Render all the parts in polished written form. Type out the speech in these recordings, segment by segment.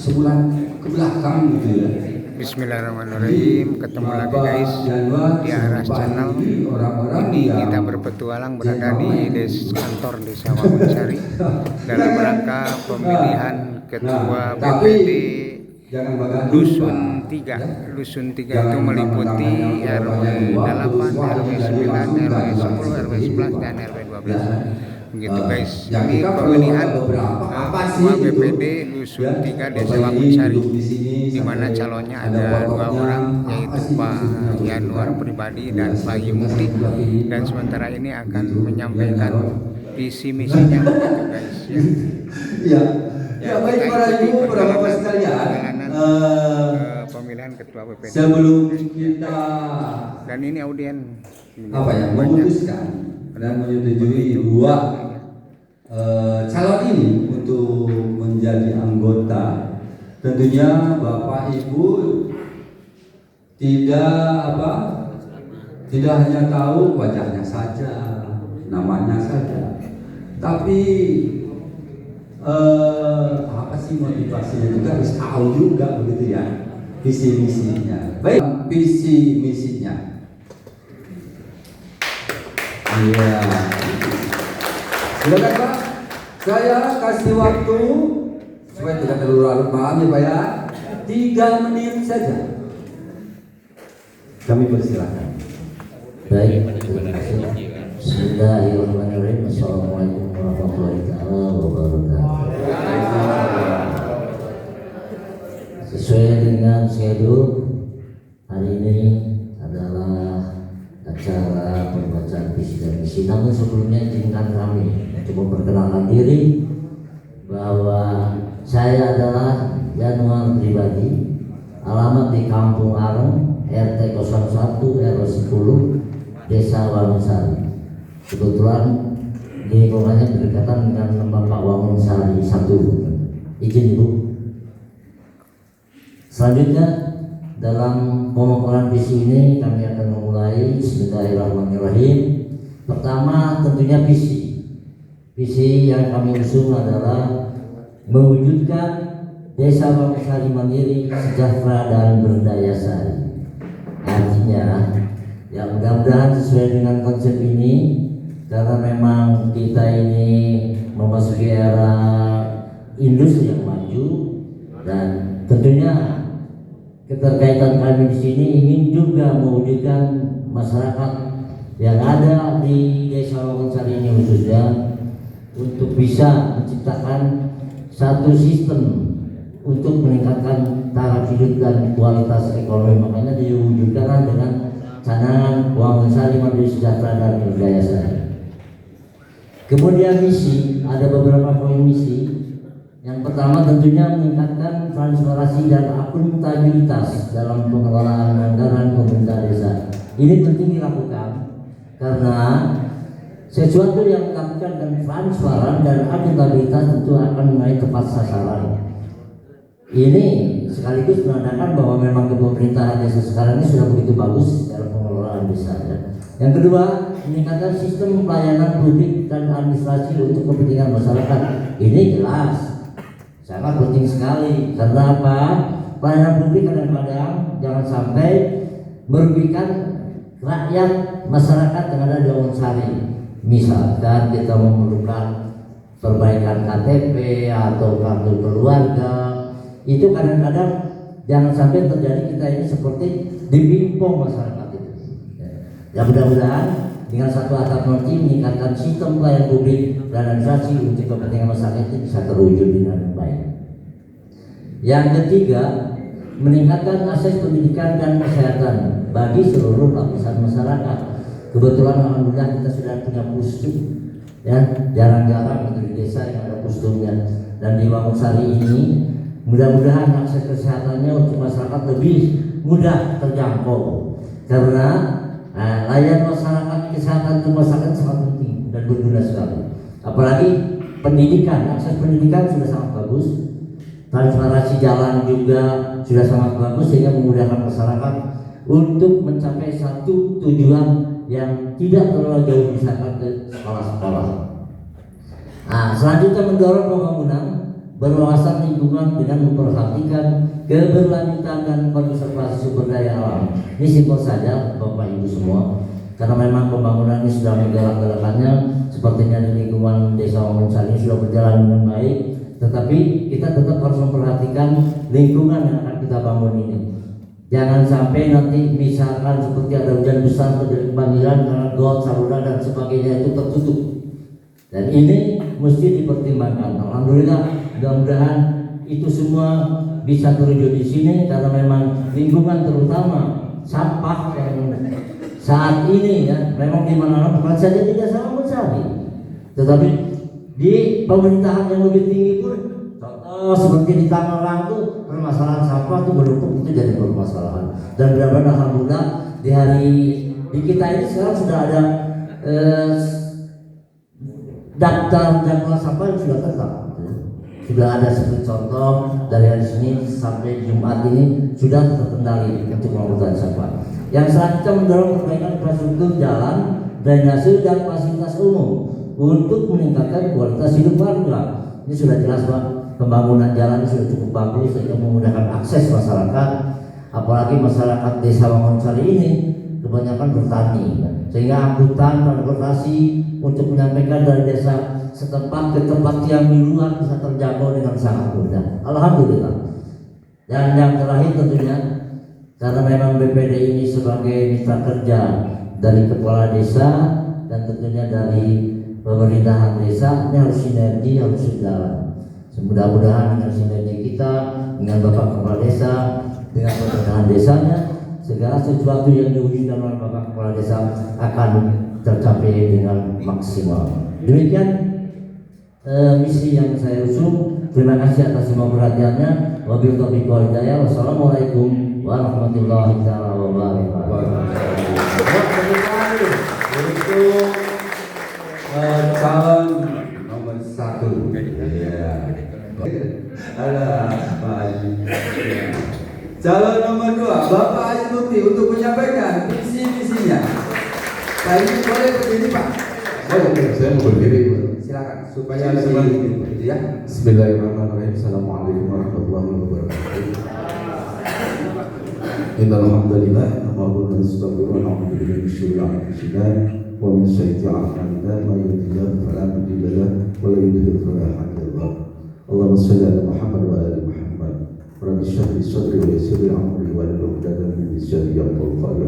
sebulan ke belakang gitu ya. Bismillahirrahmanirrahim. Ketemu lagi guys di Aras Channel. Ini kita berpetualang berada di kantor Desa Wangunsari dalam rangka pemilihan ketua BPD Dusun 3. Dusun 3 itu meliputi RW 8, RW 9, RW 10, RW 11 dan RW 12. Begitu guys, ini pemilihan ketua BPD Dusun 3 Desa Wangunsari, di mana calonnya ada 2 orang, yaitu Pak Yanuar pribadi dan Pak Yumti, dan sementara ini akan menyampaikan visi misinya begitu guys ya. Ya, baik para ibu, para bapak sekalian, pemilihan ketua BPD sebelum kita dan ini audien memutuskan dan menyetujui dua calon ini untuk menjadi anggota, tentunya Bapak Ibu tidak hanya tahu wajahnya saja, namanya saja, tapi apa sih motivasinya juga harus tahu juga begitu ya, visi misinya. Baik, visi misinya. Iya. Silakan Pak, saya kasih waktu supaya tidak terlalu larut malam ya Pak ya, 3 menit saja. Kami persilakan. Baik, terima kasih. Bismillahirrahmanirrahim. Assalamualaikum warahmatullahi wabarakatuh. Sesuai dengan schedule, hari ini adalah acara pembacaan visi dan misi. Namun sebelumnya izinkan kami untuk memperkenalkan diri bahwa saya adalah Yanuar pribadi, alamat di Kampung Areng, RT 01 RW 10 Desa Wangunsari. Kebetulan lingkungannya berdekatan dengan Bapak Wangunsari 1. Izin Ibu. Selanjutnya dalam pemaparan visi ini kami akan memulai. Bismillahirrahmanirrahim. Pertama tentunya visi. Visi yang kami usung adalah mewujudkan Desa Wangunsari mandiri, sejahtera dan berdaya saing. Artinya, ya mudah-mudahan sesuai dengan konsep ini, karena memang kita ini memasuki era industri yang maju, dan tentunya keterkaitan kami di sini ingin juga mewujudkan masyarakat yang ada di Desa Wangunsari ini khususnya untuk bisa menciptakan satu sistem untuk meningkatkan taraf hidup dan kualitas ekonomi. Makanya diwujudkan dengan canangan Wangunsari mandiri, sejahtera dan berdaya saing. Kemudian misi, ada beberapa poin misi. Yang pertama tentunya meningkatkan transparansi dan akuntabilitas dalam pengelolaan anggaran pemerintah desa. Ini penting dilakukan karena sesuatu yang dilakukan dengan transparan dan akuntabilitas tentu akan mengenai tepat sasaran. Ini sekaligus menandakan bahwa memang pemerintahan desa sekarang ini sudah begitu bagus dalam pengelolaan desa. Yang kedua, meningkatkan sistem pelayanan publik dan administrasi untuk kepentingan masyarakat. Ini jelas sangat penting sekali. Karena apa? Pelayanan publik kadang-kadang jangan sampai merugikan rakyat masyarakat yang ada di Wangunsari. Misalkan kita memerlukan perbaikan KTP atau kartu keluarga, itu kadang-kadang jangan sampai terjadi kita ini seperti dibimbong masyarakat itu. Ya mudah-mudahan dengan satu atap nanti meningkatkan sistem pelayanan publik dan administrasi untuk kepentingan masyarakat itu bisa terwujud dengan baik. Yang ketiga, meningkatkan akses pendidikan dan kesehatan bagi seluruh lapisan masyarakat. Kebetulan alhamdulillah kita sudah punya puskes, ya jarang-jarang di desa yang ada puskesnya, dan di Wangunsari ini mudah-mudahan akses kesehatannya untuk masyarakat lebih mudah terjangkau, karena layanan masyarakat kesehatan untuk masyarakat sangat penting dan berguna sekali. Apalagi pendidikan, akses pendidikan sudah sangat bagus, transparansi jalan juga sudah sangat bagus, sehingga memudahkan masyarakat untuk mencapai satu tujuan yang tidak terlalu jauh, misalkan ke sekolah-sekolah. Selanjutnya mendorong pembangunan berwawasan lingkungan dengan memperhatikan keberlanjutan dan konservasi sumber daya alam. Ini simpel saja Bapak Ibu semua, karena memang pembangunan ini sudah menggerak-gerakannya, sepertinya di lingkungan Desa Wangunsari sudah berjalan dengan baik, tetapi kita tetap harus memperhatikan lingkungan yang akan kita bangun ini. Jangan sampai nanti misalkan seperti ada hujan besar terjadi kebanjiran karena got, saluran dan sebagainya itu tertutup. Dan ini mesti dipertimbangkan. Alhamdulillah, mudah-mudahan itu semua bisa terwujud di sini, karena memang lingkungan terutama sampah yang saat ini ya memang di mana-mana, bukan saja di Desa Wangunsari, tetapi di pemerintahan yang lebih tinggi pun, contoh seperti di Tangerang tuh permasalahan sampah tuh menumpuk, itu jadi permasalahan. Dan benar-benar alhamdulillah di kita ini sekarang sudah ada daftar jadwal sampah yang sudah tetap. Sudah ada seperti contoh dari hari Senin sampai Jumat ini sudah terkendali untuk pengangkutan sampah. Yang selanjutnya mendorong perbaikan infrastruktur jalan, drainase dan fasilitas umum untuk meningkatkan kualitas hidup warga. Ini sudah jelas Pak, pembangunan jalan sudah cukup bagus sehingga memudahkan akses masyarakat, apalagi masyarakat Desa Wangunsari ini kebanyakan bertani, sehingga angkutan transportasi untuk menyampaikan dari desa setempat ke tempat yang di luar bisa terjangkau dengan sangat mudah. Alhamdulillah. Dan yang terakhir tentunya, karena memang BPD ini sebagai mitra kerja dari kepala desa dan tentunya dari pemerintahan desa, ini harus sinergi, harus sejalan. Mudah-mudahan dengan sinergi kita dengan Bapak Kepala Desa, dengan pemerintahan desanya, segala sesuatu yang diwujudkan oleh Bapak Kepala Desa akan tercapai dengan maksimal. Demikian misi yang saya usung. Terima kasih atas semua perhatiannya. Wabillahi taufiq wal hidayah. Wassalamualaikum warahmatullahi wabarakatuh. Untuk calon nomor 1, ya. Ada Pak Haji. Calon nomor 2, Bapak Haji Mukti untuk menyampaikan visi misinya. Pak Haji boleh berdiri Pak? Boleh, saya mau berdiri. Silakan supaya lebih ya. Bismillahirrahmanirrahim. Assalamualaikum warahmatullahi wabarakatuh. Innal hamdalillah nahmaduhu wa nasta'inuhu wa na'udzu billahi min syururi anfusina wa min sayyiati a'malina may yahdihillahu fala mudilla lahu wa may yudlil fala hadiya lahu. Allahumma shalli ala Muhammad wa ali Muhammad. Rabbi shrah li sadri wa yassir li amri wa hlul 'uqdatam min lisani yafqahu qawli.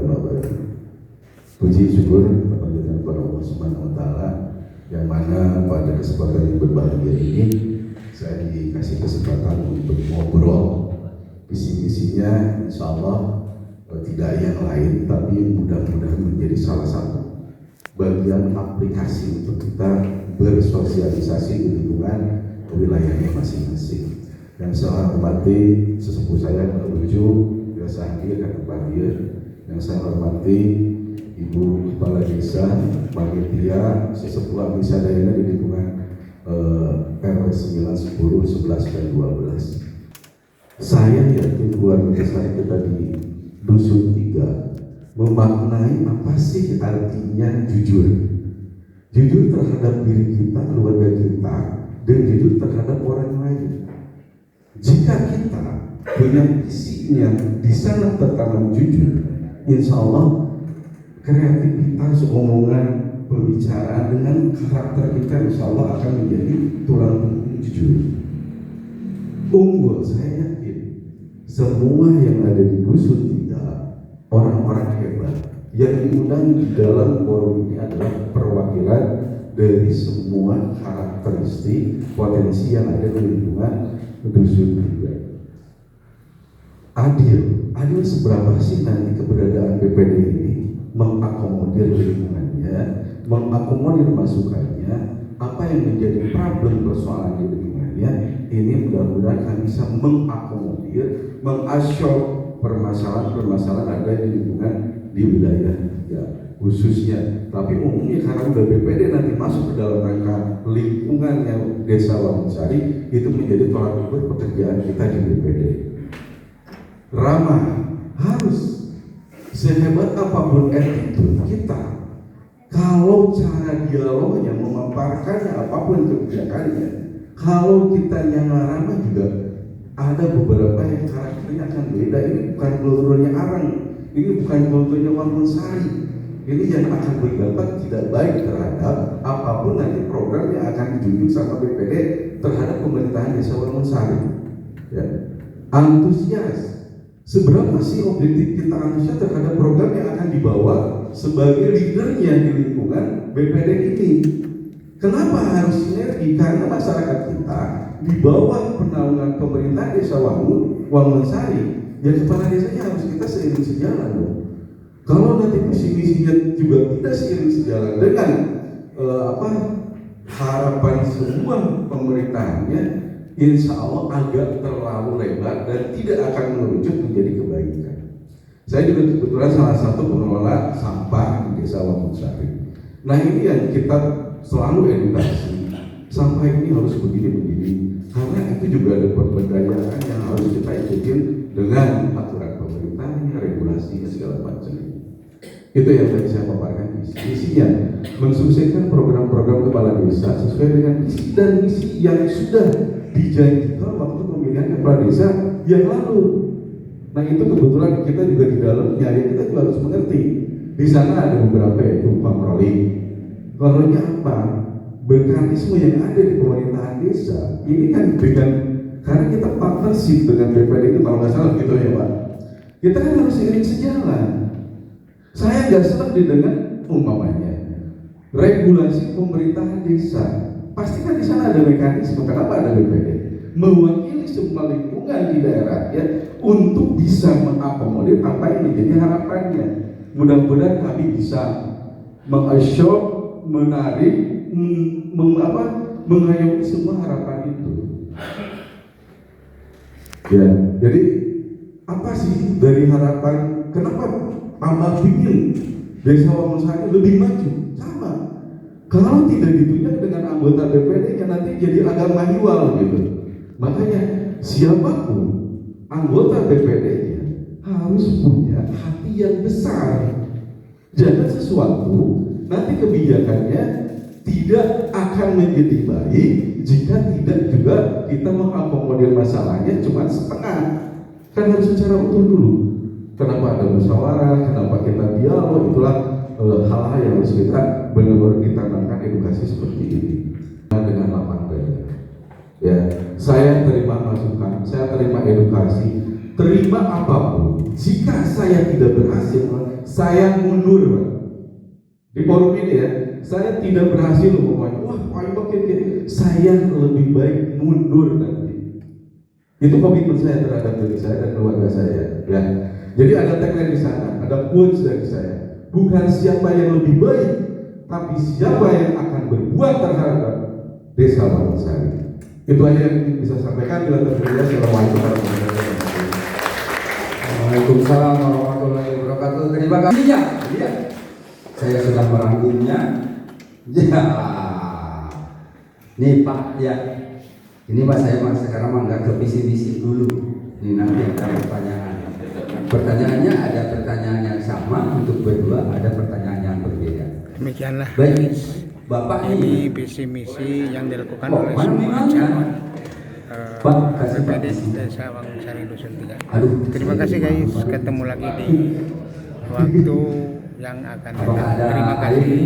Puji syukur kepada Allah Subhanahu wa taala, yang mana pada kesempatan yang berbahagia ini saya dikasih kesempatan untuk ngobrol visi-misinya. Insya Allah tidak yang lain, tapi mudah-mudahan menjadi salah satu bagian aplikasi untuk kita bersosialisasi di lingkungan wilayahnya masing-masing. Yang saya hormati sesepuh saya menuju biasa hadir dan berbahagia. Yang saya hormati Ibu Kepala Desa Panitia Sesepuh Abdi Sadayana di lingkungan RW 9, 10, 11, dan 12. Saya yakin keluarga besar kita di Dusun 3 memaknai apa sih artinya jujur. Jujur terhadap diri kita, keluarga kita, dan jujur terhadap orang lain. Jika kita punya visinya di sana tertanam jujur, insya Allah kreativitas, omongan, pembicaraan dengan karakter kita insya Allah akan menjadi tulang punggung jujur. Unggul, saya yakin semua yang ada di Dusun 3 orang-orang hebat yang diundang di dalam forum ini adalah perwakilan dari semua karakteristik potensi yang ada di lingkungan Dusun 3. Adil seberapa sih nanti keberadaan BPD ini mengakomodir lingkungannya, mengakomodir masukannya, apa yang menjadi problem persoalan di lingkungannya, ini mudah-mudahan akan bisa mengakomodir, mengasyok permasalahan-permasalahan ada di lingkungan di wilayah ya, khususnya. Tapi umumnya karena udah BPD nanti masuk ke dalam rangka lingkungan yang Desa Wangunsari, itu menjadi tolak ukur pekerjaan kita di BPD. Ramah, harus sehebat apapun attitude kita, kalau cara dialognya memaparkannya apapun kebijakannya Kalau kita yang Rama juga ada beberapa yang karakternya akan beda. Ini bukan kulturnya Arang, ini bukan kulturnya Wangunsari. Ini yang akan berdampak tidak baik terhadap apapun nanti program yang akan dijunjung sama BPD terhadap pemerintahan desa Wangunsari. Ya. Antusias. Seberapa sih objektif kita antusias terhadap program yang akan dibawa sebagai leadernya di lingkungan BPD ini? Kenapa harus sinergi? Karena masyarakat kita di bawah penaungan pemerintah desa Wangunsari, ya kepala desanya harus kita seiring sejalan dong. Kalau nanti visi-misinya juga tidak seiring sejalan dengan harapan semua pemerintahannya, insya Allah agak terlalu lebar dan tidak akan mengerucut menjadi kebaikan. Saya juga kebetulan salah satu pengelola sampah di desa Wangunsari. Nah ini yang kita selalu edukasi, sampah ini harus begini-begini, karena itu juga ada pemberdayaan yang harus kita ikutin dengan aturan pemerintahnya, regulasinya segala macam. Itu yang tadi saya paparkan visinya, mensukseskan program-program kepala desa sesuai dengan visi dan misi yang sudah dijanjikan waktu pemilihan kepala desa yang lalu. Nah itu kebetulan kita juga di dalamnya, ya kita juga harus mengerti. Di sana ada beberapa yaitu patroli. Kontrolnya apa? Mekanisme yang ada di pemerintahan desa ini kan dengan, karena kita partnership dengan BPD itu kalau nggak salah gitu ya Pak. Kita kan harus seiring sejalan. Saya nggak senang didengar umpamanya regulasi pemerintahan desa. Pasti kan di sana ada mekanisme. Kenapa ada BPD? Mewakili semua lingkungan di daerah ya untuk bisa mengakomodir apa yang menjadi harapannya. Mudah-mudahan kami bisa mengassure, menarik, mengayomi semua harapan itu. Ya, jadi apa sih dari harapan? Kenapa tambah ingin desa Wangunsari lebih maju? Sama. Kalau tidak ditunjuk dengan anggota BPD-nya nanti jadi agak manual gitu. Makanya siapapun anggota BPD-nya harus punya hati yang besar. Jangan sesuatu nanti kebijakannya tidak akan menjadi baik jika tidak juga kita mengakomodir masalahnya cuma setengah. Kan harus secara utuh dulu. Kenapa ada musyawarah, kenapa kita dialog, itulah hal-hal yang harus kita benar-benar ditanamkan edukasi seperti ini dengan lapang dada. Ya, saya terima masukan, saya terima edukasi, terima apapun. Jika saya tidak berhasil, saya mundur, Pak. Di forum ini ya, saya tidak berhasil umpamanya, wah, oke, saya lebih baik mundur nanti. Itu komitmen saya terhadap diri saya dan keluarga saya. Ya, jadi ada tagline di sana, ada quotes dari saya. Bukan siapa yang lebih baik, tapi siapa yang akan berbuat terhadap desa Wangunsari. Itu aja yang ingin bisa sampaikan. Bila terjadi, assalamualaikum warahmatullahi wabarakatuh. Waalaikumsalam warahmatullahi wabarakatuh. Terima kasih ya. Iya. Saya sudah merangkumnya. Ya. Nih Pak ya. Ini Pak saya sekarang menganggap ke visi-visi dulu. Ini nanti ada pertanyaan. Pertanyaannya ada pertanyaan yang sama untuk berdua, ada pertanyaan yang berbeda. Demikianlah Baik, Bapak ini ini visi misi yang dilakukan Oh, oleh mana semua mana? calon Pak, kasih Pak. BPD Desa Wangunsari Dusun 3. Aduh, Terima kasih guys, ketemu lagi di waktu yang akan datang. Apakah ada Terima air? kasih.